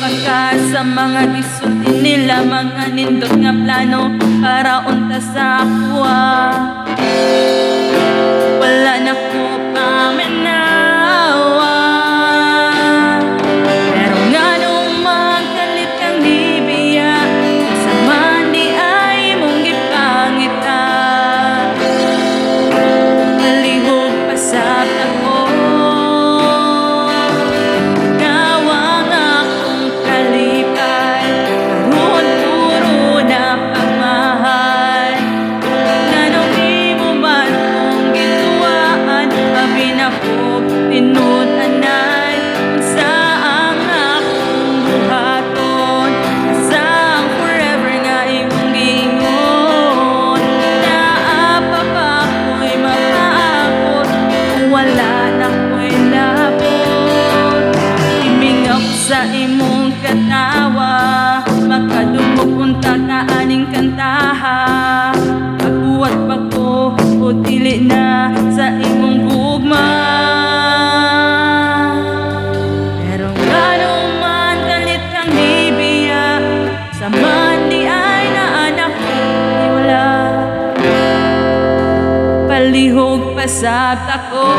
maka sa mga gisulti nila, mga nindot nga plano para unta sa akwa. Wala na ko paminawa, pero nga nung magkalit kang libiya, sa mandi ay mong gipangita. Malihog pa sa tako, nawang akong kalipay, karon puro na pagmahal. Nga nung di mo man kong gituwaan, mabinakog tinud anay, saan akong buhaton, saan forever nga imong giingon. Naapa pa ko'y mapaakot, kung wala na ko'y labot. Imingap sa imong katawa, makadumog unta ka aning kantaha. Pagbuwat pa ko o dili na sa imong gugma. Pero nga nung man kalit kang libiya, sa mandi ay naanak ko wala. Palihog pa sa tako,